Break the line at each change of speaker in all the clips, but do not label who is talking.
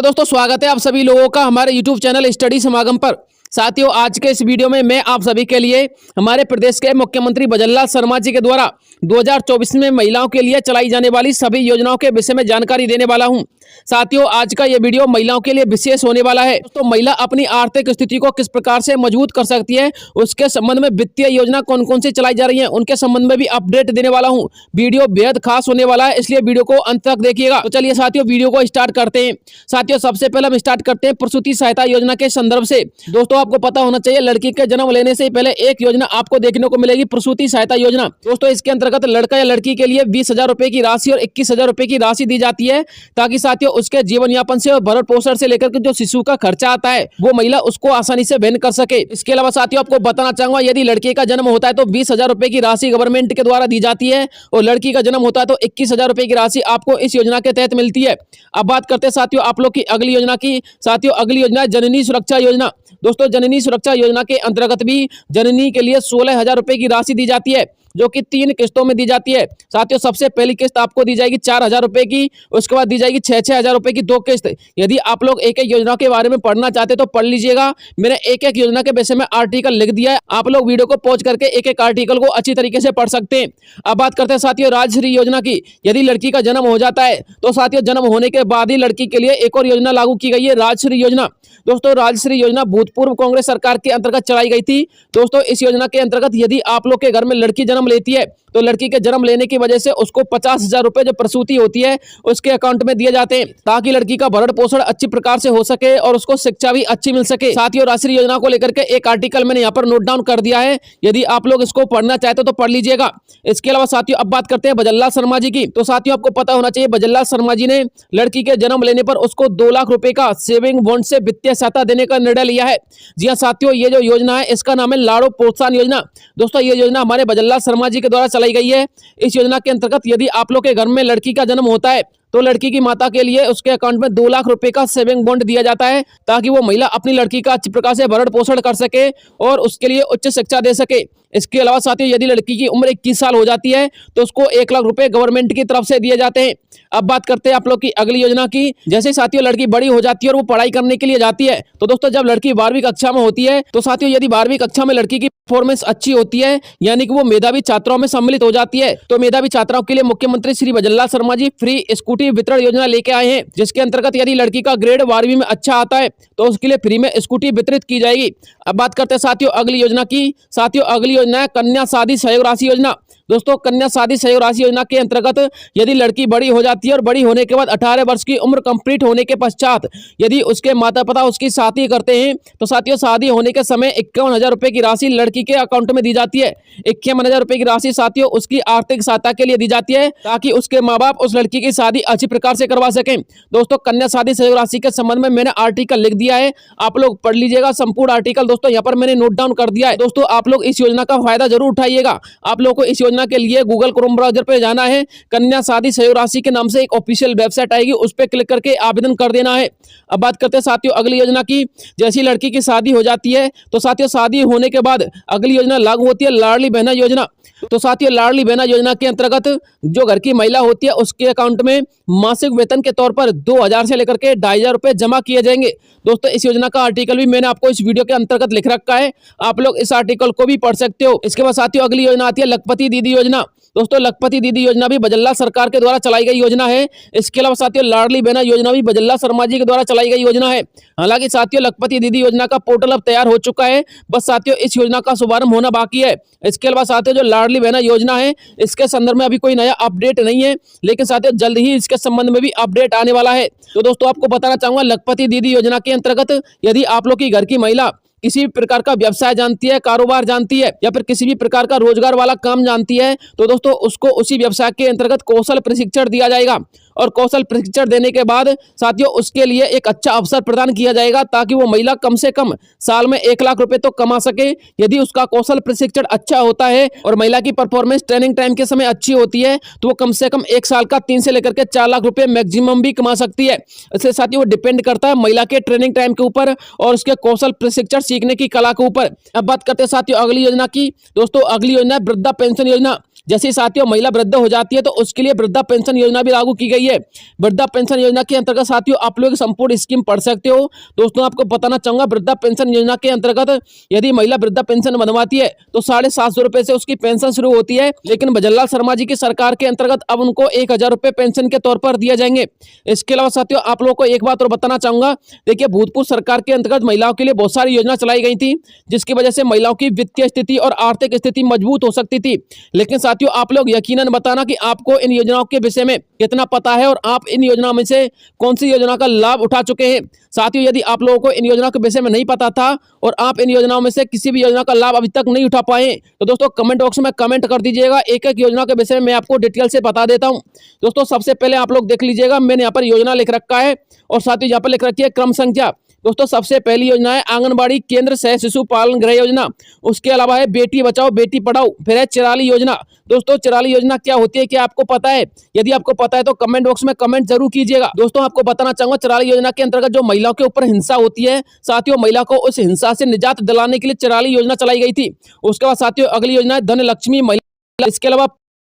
तो दोस्तों स्वागत है आप सभी लोगों का हमारे YouTube चैनल स्टडी समागम पर। साथियों, आज के इस वीडियो में मैं आप सभी के लिए हमारे प्रदेश के मुख्यमंत्री भजनलाल शर्मा जी के द्वारा 2024 में महिलाओं के लिए चलाई जाने वाली सभी योजनाओं के विषय में जानकारी देने वाला हूं। साथियों, आज का ये वीडियो महिलाओं के लिए विशेष होने वाला है। तो महिला अपनी आर्थिक स्थिति को किस प्रकार से मजबूत कर सकती है, उसके संबंध में वित्तीय योजना कौन कौन सी चलाई जा रही है, उनके संबंध में भी अपडेट देने वाला हूँ। वीडियो बेहद खास होने वाला है, इसलिए वीडियो को अंत तक देखिएगा। तो चलिए साथियों, वीडियो को स्टार्ट करते हैं। साथियों, सबसे पहले हम स्टार्ट करते हैं प्रसूति सहायता योजना के संदर्भ से। दोस्तों, आपको पता होना चाहिए लड़की के जन्म लेने से पहले एक योजना आपको देखने को मिलेगी, प्रसूति सहायता योजना। दोस्तों, इसके अंतर्गत लड़का या लड़की के लिए 20,000 रुपए की राशि और 21,000 रुपए की राशि दी जाती है, ताकि साथियों उसके जीवन यापन से और भरण पोषण से लेकर के जो शिशु का खर्चा आता है वो महिला उसको आसानी से वहन कर सके। इसके अलावा साथियों, आपको बताना चाहूंगा, यदि लड़के का जन्म होता है तो 20,000 रुपए की राशि गवर्नमेंट के द्वारा दी जाती है, और लड़की का जन्म होता है तो 21,000 रुपए की राशि आपको इस योजना के तहत मिलती है। अब बात करते हैं साथियों आप लोग की अगली योजना की। साथियों, अगली योजना है जननी सुरक्षा योजना। दोस्तों, जननी सुरक्षा योजना के अंतर्गत भी जननी के लिए 16,000 रुपए की राशि दी जाती है, जो कि 3 किस्तों में दी जाती है। साथियों, सबसे पहली किस्त आपको दी जाएगी 4,000 रुपए की, उसके बाद दी जाएगी 6,000 रुपए की 2 किस्त। यदि आप लोग एक एक योजना के बारे में पढ़ना चाहते तो पढ़ लीजिएगा। मैंने एक एक योजना के विषय में आर्टिकल लिख दिया है, आप लोग वीडियो को पॉज करके एक एक आर्टिकल को अच्छी तरीके से पढ़ सकते हैं। अब बात करते हैं साथियों राजश्री योजना की। यदि लड़की का जन्म हो जाता है तो साथियों जन्म होने के बाद ही लड़की के लिए एक और योजना लागू की गई है, राजश्री योजना। दोस्तों, राजश्री योजना भूतपूर्व कांग्रेस सरकार के अंतर्गत चलाई गई थी। दोस्तों, इस योजना के अंतर्गत यदि आप लोग के घर में लड़की जन्म लेती है तो लड़की के जन्म लेने की वजह से उसको 50,000 रुपए जो प्रसूति होती है उसके अकाउंट में दिए जाते हैं, ताकि लड़की का भरण पोषण अच्छी प्रकार से हो सके और उसको शिक्षा भी अच्छी मिल सके। साथियों, राजश्री योजना को लेकर के एक आर्टिकल मैंने यहाँ पर नोट डाउन कर दिया है, यदि आप लोग इसको पढ़ना चाहते तो पढ़ लीजिएगा। इसके अलावा साथियों अब बात करते हैं भजनलाल शर्मा जी की। तो साथियों, आपको पता होना चाहिए भजनलाल शर्मा जी ने लड़की के जन्म लेने पर उसको 2 लाख रुपए का सेविंग बॉन्ड से वित्तीय सहायता देने का निर्णय लिया है। जी हाँ साथियों, ये जो योजना है इसका नाम है लाड़ो प्रोत्साहन योजना। दोस्तों, ये योजना हमारे भजनलाल शर्मा जी के द्वारा चलाई गई है। इस योजना के अंतर्गत यदि आप लोग के घर में लड़की का जन्म होता है तो लड़की की माता के लिए उसके अकाउंट में 2 लाख रुपए का सेविंग बॉन्ड दिया जाता है, ताकि वो महिला अपनी लड़की का अच्छी प्रकार से भरण पोषण कर सके और उसके लिए उच्च शिक्षा दे सके। इसके अलावा साथियों, यदि लड़की की उम्र 21 साल हो जाती है तो उसको 1 लाख रुपए गवर्नमेंट की तरफ से दिए जाते हैं। अब बात करते हैं आप लोग की अगली योजना की। जैसे साथियों लड़की बड़ी हो जाती है और वो पढ़ाई करने के लिए जाती है, तो दोस्तों जब लड़की 12वीं कक्षा में होती है तो साथियों यदि 12वीं कक्षा में लड़की की परफॉर्मेंस अच्छी होती है, यानी कि वो मेधावी छात्राओं में सम्मिलित हो जाती है, तो मेधावी छात्राओं के लिए मुख्यमंत्री श्री भजनलाल शर्मा जी फ्री स्कूटी वितरण योजना लेके आए हैं, जिसके अंतर्गत यदि लड़की का ग्रेड 12वीं में अच्छा आता है तो उसके लिए फ्री में स्कूटी वितरित की जाएगी। अब बात करते हैं साथियों अगली योजना की। साथियों, अगली योजना है कन्या शादी सहयोग राशि योजना। दोस्तों, कन्या शादी सहयोग राशि योजना के अंतर्गत यदि लड़की बड़ी हो जाती है और बड़ी होने के बाद 18 वर्ष की उम्र कंप्लीट होने के पश्चात यदि उसके माता पिता उसकी शादी करते हैं तो साथियों शादी होने के समय 51,000 रुपए की राशि लड़की के अकाउंट में दी जाती है। 51,000 रुपए की राशि साथियों उसकी आर्थिक सहायता के लिए दी जाती है, ताकि उसके माँ बाप उस लड़की की शादी अच्छी प्रकार से करवा सकें। दोस्तों, कन्या शादी सहयोग राशि के संबंध में मैंने आर्टिकल लिख दिया है, आप लोग पढ़ लीजिएगा संपूर्ण आर्टिकल। दोस्तों, यहाँ पर मैंने नोट डाउन कर दिया है। दोस्तों, आप लोग इस योजना का फायदा जरूर उठाइएगा। आप लोग को इस योजना के लिए गूगल क्रोम ब्राउजर पे जाना है, कन्या शादी सहयोग राशि के नाम से एक ऑफिशियल वेबसाइट आएगी, उस पर क्लिक करके आवेदन कर देना है। अब बात करते हैं साथियों अगली योजना की। जैसी लड़की की शादी हो जाती है तो साथियों शादी होने के बाद अगली योजना लागू होती है लाडली बहना योजना। तो साथियों लाडली बहना योजना के अंतर्गत जो घर की महिला होती है उसके अकाउंट में मासिक वेतन के तौर पर 2,000 से लेकर के 2,500 रुपए जमा किए जाएंगे। दोस्तों, इस योजना का आर्टिकल भी मैंने आपको इस वीडियो के अंतर्गत लिख रखा है, आप लोग इस आर्टिकल को भी पढ़ सकते हो। इसके बाद साथियों अगली योजना आती है लखपति दीदी योजना। दोस्तों, लखपति दीदी योजना भी भजनलाल सरकार के द्वारा चलाई गई योजना है। इसके अलावा साथियों लाडली बहना योजना भी भजनलाल शर्मा जी के द्वारा चलाई गई योजना है। हालांकि साथियों लखपति दीदी योजना का पोर्टल अब तैयार हो चुका है, बस साथियों इस योजना का शुभारंभ होना बाकी है। इसके अलावा साथियों जो लाडली बहना योजना है इसके संदर्भ में अभी कोई नया अपडेट नहीं है, लेकिन साथियों जल्द ही इसके संबंध में भी अपडेट आने वाला है। तो दोस्तों, आपको बताना चाहूंगा लखपति दीदी योजना के अंतर्गत यदि आप लोग की घर की महिला किसी भी प्रकार का व्यवसाय जानती है, कारोबार जानती है, या फिर किसी भी प्रकार का रोजगार वाला काम जानती है, तो दोस्तों उसको उसी व्यवसाय के अंतर्गत कौशल प्रशिक्षण दिया जाएगा, और कौशल प्रशिक्षण देने के बाद साथियों उसके लिए एक अच्छा अवसर प्रदान किया जाएगा, ताकि वो महिला कम से कम साल में 1 लाख रुपए तो कमा सके। यदि उसका कौशल प्रशिक्षण अच्छा होता है और महिला की परफॉर्मेंस ट्रेनिंग टाइम के समय अच्छी होती है तो वो कम से कम 1 साल का 3 से लेकर के 4 लाख रुपए मैक्सिमम भी कमा सकती है। इसलिए साथियों वो डिपेंड करता है महिला के ट्रेनिंग टाइम के ऊपर और उसके कौशल प्रशिक्षण सीखने की कला के ऊपर। अब बात करते हैं साथियों अगली योजना की। दोस्तों, अगली योजना है वृद्धा पेंशन योजना। जैसे ही साथियों महिला वृद्ध हो जाती है तो उसके लिए वृद्धा पेंशन योजना भी लागू की गई है। वृद्धा पेंशन योजना के अंतर्गत साथियों आप लोग संपूर्ण स्कीम पढ़ सकते हो। दोस्तों आपको बताना चाहूंगा, वृद्धा पेंशन योजना के अंतर्गत यदि महिला वृद्धा पेंशन बनवाती है तो 750 रुपए से उसकी पेंशन शुरू होती है, लेकिन भजनलाल शर्मा जी की सरकार के अंतर्गत अब उनको 1000 रुपए पेंशन के तौर पर दिए जाएंगे। इसके अलावा साथियों आप लोगों को एक बात और बताना चाहूंगा, देखिए भूतपूर्व सरकार के अंतर्गत महिलाओं के लिए बहुत सारी योजना चलाई गई थी, जिसकी वजह से महिलाओं की वित्तीय स्थिति और आर्थिक स्थिति मजबूत हो सकती थी। लेकिन साथियों आप लोग यकीनन बताना कि आपको इन योजनाओं के विषय में कितना पता है और आप इन योजनाओं में से कौन सी योजना का लाभ उठा चुके हैं। साथियों यदि आप लोगों को इन योजनाओं के विषय में नहीं पता था और आप इन योजनाओं में से किसी भी योजना का लाभ अभी तक नहीं उठा पाए तो दोस्तों कमेंट बॉक्स में कमेंट कर दीजिएगा। एक एक योजना के विषय में मैं आपको डिटेल से बता देता हूं। दोस्तों सबसे पहले आप लोग देख लीजिएगा, मैंने यहाँ पर योजना लिख रखा है और साथ ही यहाँ पर लिख रखी है क्रम संख्या। दोस्तों सबसे पहली योजना है आंगनबाड़ी केंद्र सह शिशु पालन गृह योजना। उसके अलावा है बेटी बचाओ बेटी पढ़ाओ। फिर है चिराली योजना। दोस्तों चिराली योजना क्या होती है, क्या आपको पता है? यदि आपको पता है तो कमेंट बॉक्स में कमेंट जरूर कीजिएगा। दोस्तों आपको बताना चाहूंगा, चिराली योजना के अंतर्गत जो महिलाओं के ऊपर हिंसा होती है, साथियों महिला को उस हिंसा से निजात दिलाने के लिए चिराली योजना चलाई गई थी। उसके बाद साथियों अगली योजना है धन लक्ष्मी महिला। इसके अलावा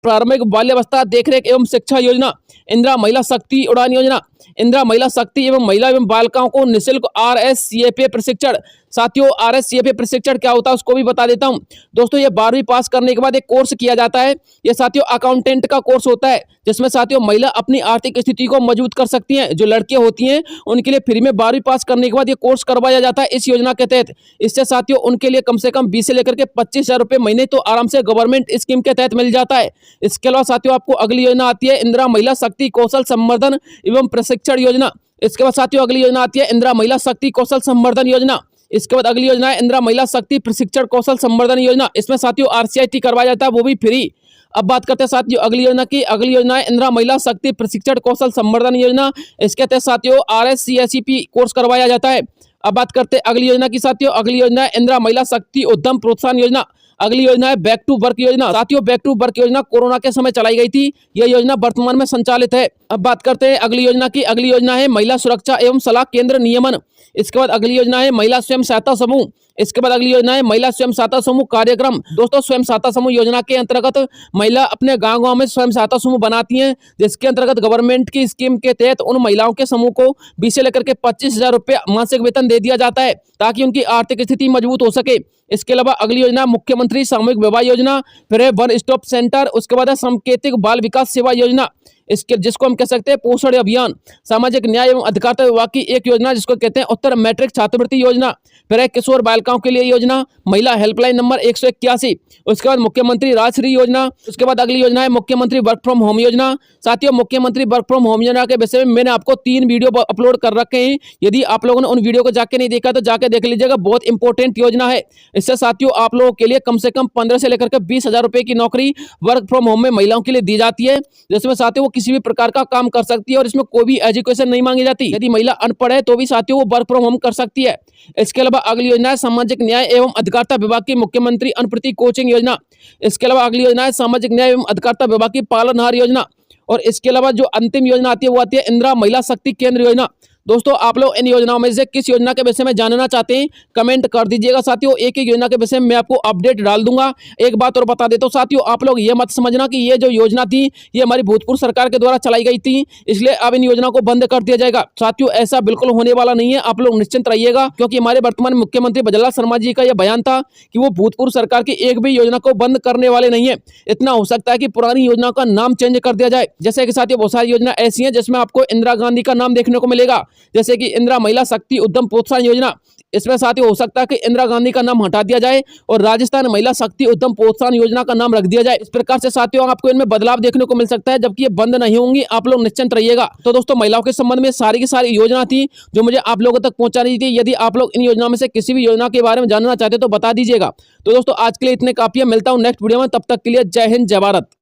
प्रारंभिक बाल्यावस्था देखरेख एवं शिक्षा योजना, इंदिरा महिला शक्ति उड़ान योजना, इंदिरा महिला शक्ति एवं महिला एवं बालिकाओं को निःशुल्क RSCFA प्रशिक्षण। साथियों RSCFA प्रशिक्षण क्या होता है उसको भी बता देता हूं। दोस्तों ये 12वीं पास करने के बाद एक कोर्स किया जाता है। ये साथियों अकाउंटेंट का कोर्स होता है, जिसमें साथियों महिला अपनी आर्थिक स्थिति को मजबूत कर सकती हैं। जो लड़कियां होती हैं उनके लिए फ्री में 12वीं पास करने के बाद ये कोर्स करवाया जाता है इस योजना के तहत। इससे साथियों उनके लिए कम से कम 20 से लेकर के 25,000 रुपए महीने तो आराम से गवर्नमेंट स्कीम के तहत मिल जाता है। इसके अलावा साथियों आपको अगली योजना आती है इंदिरा महिला शक्ति कौशल संवर्धन एवं प्रशिक्षण योजना। इसके बाद साथियों अगली योजना आती है इंदिरा महिला शक्ति कौशल संवर्धन योजना। इसके बाद अगली योजना है इंदिरा महिला शक्ति प्रशिक्षण कौशल संवर्धन योजना। इसमें साथियों RCIT करवाया जाता है, वो भी फ्री। अब बात करते हैं साथियों अगली योजना की। अगली योजना है इंदिरा महिला शक्ति प्रशिक्षण कौशल संवर्धन योजना। इसके तहत साथियों RSCSEP कोर्स करवाया जाता है। अब बात करते हैं अगली योजना की साथियों। अगली योजना है इंदिरा महिला शक्ति उद्यम प्रोत्साहन योजना। अगली योजना है बैक टू वर्क योजना। साथियों बैक टू वर्क योजना कोरोना के समय चलाई गई थी, यह योजना वर्तमान में संचालित है। अब बात करते हैं अगली योजना की। अगली योजना है महिला सुरक्षा एवं सलाह केंद्र नियमन। इसके बाद अगली योजना है महिला स्वयं सहायता समूह। इसके बाद अगली योजना है महिला स्वयं सहायता समूह कार्यक्रम। दोस्तों स्वयं सहायता समूह योजना के अंतर्गत महिला अपने गांव-गांव में स्वयं सहायता समूह बनाती हैं, जिसके अंतर्गत गवर्नमेंट की स्कीम के तहत उन महिलाओं के समूह को 20 से लेकर के 25,000 रुपए मासिक वेतन दे दिया जाता है, ताकि उनकी आर्थिक स्थिति मजबूत हो सके। इसके अलावा अगली योजना मुख्यमंत्री सामूहिक विवाह योजना। फिर है वन स्टॉप सेंटर। उसके बाद है सांकेतिक बाल विकास सेवा योजना, इसके जिसको हम कह सकते हैं पोषण अभियान। सामाजिक न्याय एवं अधिकारिता विभाग की एक योजना जिसको कहते हैं उत्तर मैट्रिक छात्रवृत्ति योजना। फिर है किशोर बालिकाओं के लिए योजना, महिला हेल्पलाइन नंबर 181। उसके बाद मुख्यमंत्री राजश्री योजना। उसके बाद अगली योजना है मुख्यमंत्री वर्क फ्रॉम होम योजना। साथियों मुख्यमंत्री वर्क फ्रॉम होम योजना के विषय में मैंने आपको 3 वीडियो अपलोड कर रखे हैं। यदि आप लोगों ने उन वीडियो को जाके नहीं देखा तो जाके देख लीजिएगा, बहुत इंपॉर्टेंट योजना है। इससे साथियों आप लोगों के लिए कम से कम 15 से लेकर के 20,000 रुपए की नौकरी वर्क फ्रॉम होम में महिलाओं के लिए दी जाती है, जिसमें साथियों वो किसी भी प्रकार का काम कर सकती है और इसमें कोई भी एजुकेशन नहीं मांगी जाती। यदि महिला अनपढ़ है तो भी साथियों वो वर्क फ्रॉम होम कर सकती है। इसके अलावा अगली योजना है सामाजिक न्याय एवं अधिकारिता विभाग की मुख्यमंत्री अनुप्रति कोचिंग योजना। इसके अलावा अगली योजना है सामाजिक न्याय एवं अधिकारिता विभाग की पालनहार योजना। और इसके अलावा जो अंतिम योजना आती है वो आती है इंदिरा महिला शक्ति केंद्र योजना। दोस्तों आप लोग इन योजनाओं में से किस योजना के विषय में जानना चाहते हैं कमेंट कर दीजिएगा। साथियों एक एक योजना के विषय में मैं आपको अपडेट डाल दूंगा। एक बात और बता देता हूं साथियों, आप लोग ये मत समझना कि ये जो योजना थी ये हमारी भूतपूर्व सरकार के द्वारा चलाई गई थी, इसलिए अब इन योजनाओं को बंद कर दिया जाएगा। साथियों ऐसा बिल्कुल होने वाला नहीं है, आप लोग निश्चिंत रहिएगा, क्योंकि हमारे वर्तमान मुख्यमंत्री भजनलाल शर्मा जी का यह बयान था कि वो भूतपूर्व सरकार की एक भी योजना को बंद करने वाले नहीं है। इतना हो सकता है कि पुरानी योजना का नाम चेंज कर दिया जाए। जैसे कि साथियों बहुत सारी योजना ऐसी हैं जिसमें आपको इंदिरा गांधी का नाम देखने को मिलेगा, जैसे कि इंदिरा महिला शक्ति उद्यम प्रोत्साहन योजना। इसमें साथियों हो सकता है कि इंदिरा गांधी का नाम हटा दिया जाए और राजस्थान महिला शक्ति उद्यम प्रोत्साहन योजना का नाम रख दिया जाए। इस प्रकार से साथियों आपको इनमें बदलाव देखने को मिल सकता है, जबकि ये बंद नहीं होंगी, आप लोग निश्चिंत रहिएगा। तो दोस्तों महिलाओं के संबंध में सारी की सारी योजना थी जो मुझे आप लोगों तक पहुंचानी थी। यदि आप लोग इन योजनाओं में से किसी भी योजना के बारे में जानना चाहते तो बता दीजिएगा। तो दोस्तों आज के लिए इतने काफी है, मिलता हूं नेक्स्ट वीडियो में, तब तक के लिए जय हिंद जय भारत।